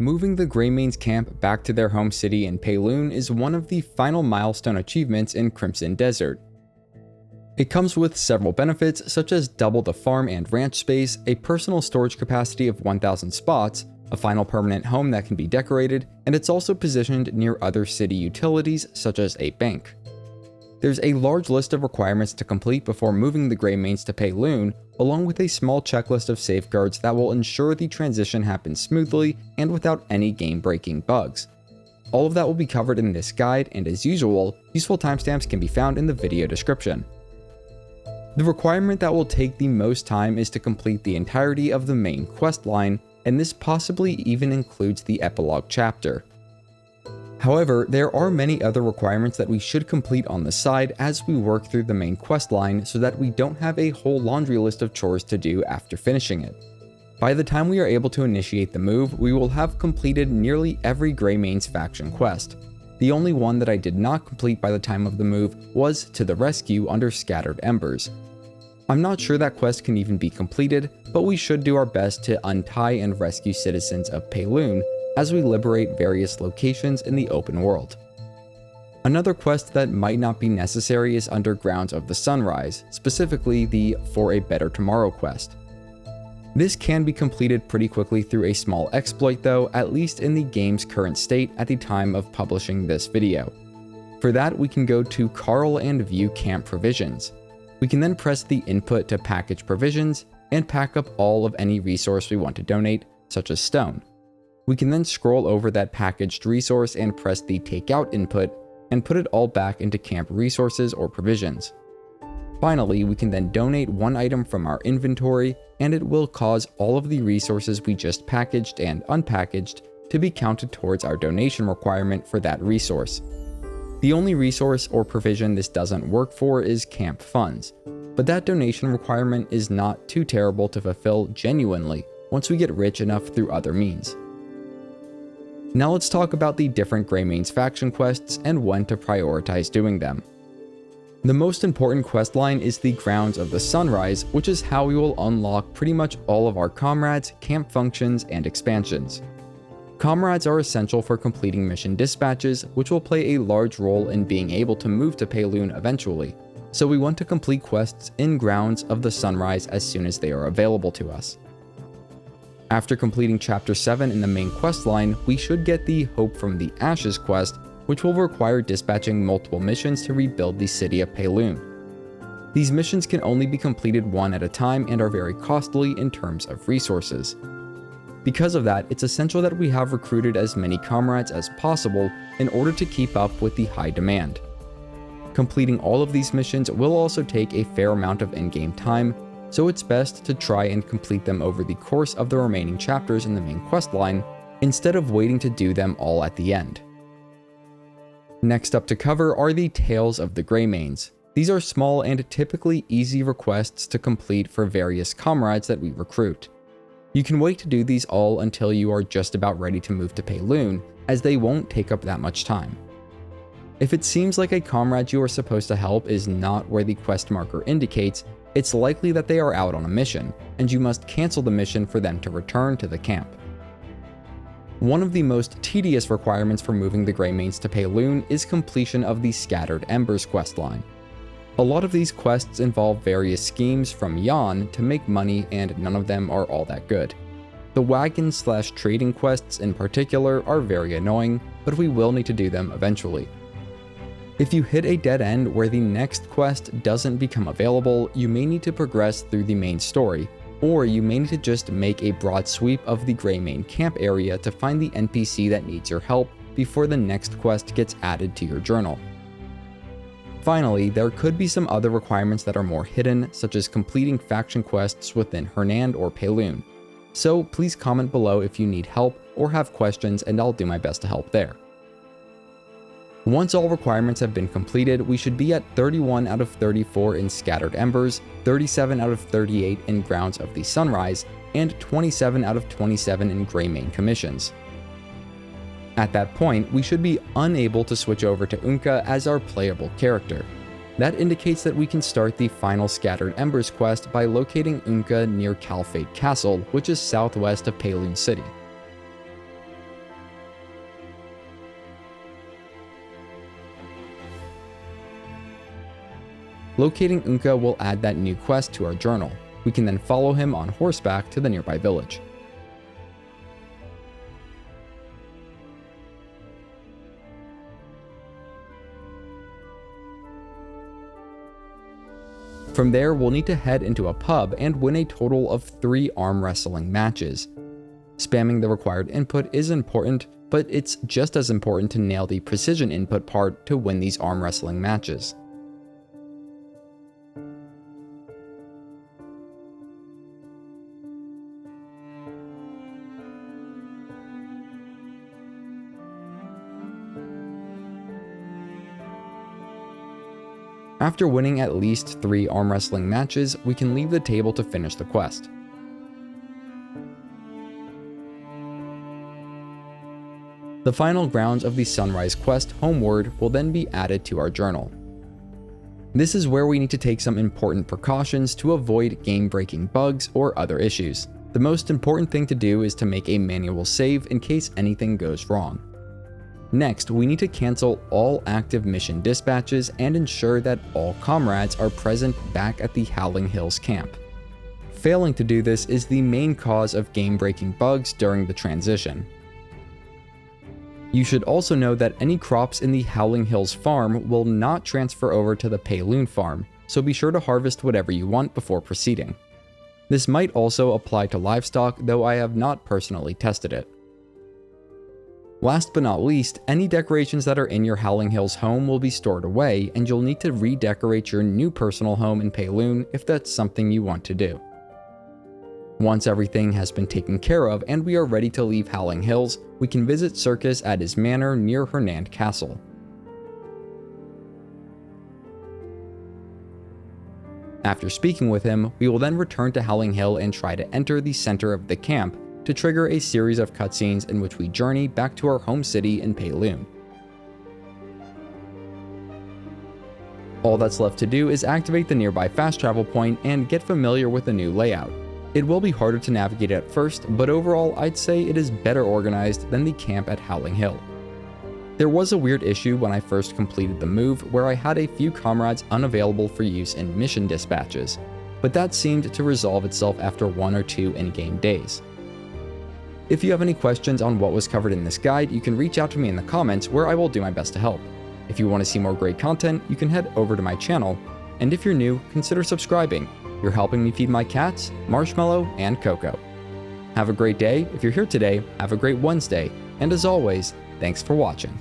Moving the Greymanes camp back to their home city in Pailune is one of the final milestone achievements in Crimson Desert. It comes with several benefits such as double the farm and ranch space, a personal storage capacity of 1,000 spots, a final permanent home that can be decorated, and it's also positioned near other city utilities such as a bank. There's a large list of requirements to complete before moving the Greymanes to Pailune, along with a small checklist of safeguards that will ensure the transition happens smoothly and without any game-breaking bugs. All of that will be covered in this guide, and as usual, useful timestamps can be found in the video description. The requirement that will take the most time is to complete the entirety of the main quest line, and this possibly even includes the epilogue chapter. However, there are many other requirements that we should complete on the side as we work through the main quest line so that we don't have a whole laundry list of chores to do after finishing it. By the time we are able to initiate the move, we will have completed nearly every Greymane Faction quest. The only one that I did not complete by the time of the move was To the Rescue under Scattered Embers. I'm not sure that quest can even be completed, but we should do our best to untie and rescue citizens of Pailune as we liberate various locations in the open world. Another quest that might not be necessary is under Grounds of the Sunrise, specifically the For a Better Tomorrow quest. This can be completed pretty quickly through a small exploit though, at least in the game's current state at the time of publishing this video. For that, we can go to Carl and view camp provisions. We can then press the input to package provisions and pack up all of any resource we want to donate, such as stone. We can then scroll over that packaged resource and press the takeout input and put it all back into camp resources or provisions. Finally, we can then donate one item from our inventory, and it will cause all of the resources we just packaged and unpackaged to be counted towards our donation requirement for that resource. The only resource or provision this doesn't work for is camp funds, but that donation requirement is not too terrible to fulfill genuinely once we get rich enough through other means. Now let's talk about the different Greymane Faction quests and when to prioritize doing them. The most important quest line is the Grounds of the Sunrise, which is how we will unlock pretty much all of our comrades, camp functions, and expansions. Comrades are essential for completing mission dispatches, which will play a large role in being able to move to Pailune eventually, so we want to complete quests in Grounds of the Sunrise as soon as they are available to us. After completing Chapter 7 in the main quest line, we should get the Hope from the Ashes quest, which will require dispatching multiple missions to rebuild the city of Pailune. These missions can only be completed one at a time and are very costly in terms of resources. Because of that, it's essential that we have recruited as many comrades as possible in order to keep up with the high demand. Completing all of these missions will also take a fair amount of in-game time, so it's best to try and complete them over the course of the remaining chapters in the main quest line, instead of waiting to do them all at the end. Next up to cover are the Tales of the Greymanes. These are small and typically easy requests to complete for various comrades that we recruit. You can wait to do these all until you are just about ready to move to Pailune, as they won't take up that much time. If it seems like a comrade you are supposed to help is not where the quest marker indicates, it's likely that they are out on a mission, and you must cancel the mission for them to return to the camp. One of the most tedious requirements for moving the Greymanes to Pailune is completion of the Scattered Embers questline. A lot of these quests involve various schemes from yawn to make money, and none of them are all that good. The wagon/trading quests in particular are very annoying, but we will need to do them eventually. If you hit a dead end where the next quest doesn't become available, you may need to progress through the main story, or you may need to just make a broad sweep of the Greymane camp area to find the NPC that needs your help before the next quest gets added to your journal. Finally, there could be some other requirements that are more hidden, such as completing faction quests within Hernand or Pailune. So please comment below if you need help or have questions, and I'll do my best to help there. Once all requirements have been completed, we should be at 31 out of 34 in Scattered Embers, 37 out of 38 in Grounds of the Sunrise, and 27 out of 27 in Greymane Commissions. At that point, we should be unable to switch over to Oongka as our playable character. That indicates that we can start the final Scattered Embers quest by locating Oongka near Calfate Castle, which is southwest of Pailune City. Locating Oongka will add that new quest to our journal. We can then follow him on horseback to the nearby village. From there, we'll need to head into a pub and win a total of 3 arm wrestling matches. Spamming the required input is important, but it's just as important to nail the precision input part to win these arm wrestling matches. After winning at least 3 arm wrestling matches, we can leave the table to finish the quest. The final grounds of the Sunrise quest, Homeward, will then be added to our journal. This is where we need to take some important precautions to avoid game-breaking bugs or other issues. The most important thing to do is to make a manual save in case anything goes wrong. Next, we need to cancel all active mission dispatches and ensure that all comrades are present back at the Howling Hills camp. Failing to do this is the main cause of game-breaking bugs during the transition. You should also know that any crops in the Howling Hills farm will not transfer over to the Pailune farm, so be sure to harvest whatever you want before proceeding. This might also apply to livestock, though I have not personally tested it. Last but not least, any decorations that are in your Howling Hills home will be stored away, and you'll need to redecorate your new personal home in Pailune if that's something you want to do. Once everything has been taken care of and we are ready to leave Howling Hills, we can visit Circus at his manor near Hernand Castle. After speaking with him, we will then return to Howling Hill and try to enter the center of the camp to trigger a series of cutscenes in which we journey back to our home city in Pailune. All that's left to do is activate the nearby fast travel point and get familiar with the new layout. It will be harder to navigate at first, but overall I'd say it is better organized than the camp at Howling Hill. There was a weird issue when I first completed the move where I had a few comrades unavailable for use in mission dispatches, but that seemed to resolve itself after 1 or 2 in-game days. If you have any questions on what was covered in this guide, you can reach out to me in the comments where I will do my best to help. If you want to see more great content, you can head over to my channel, and if you're new, consider subscribing. You're helping me feed my cats, Marshmallow, and Coco. Have a great day. If you're here today, have a great Wednesday, and as always, thanks for watching.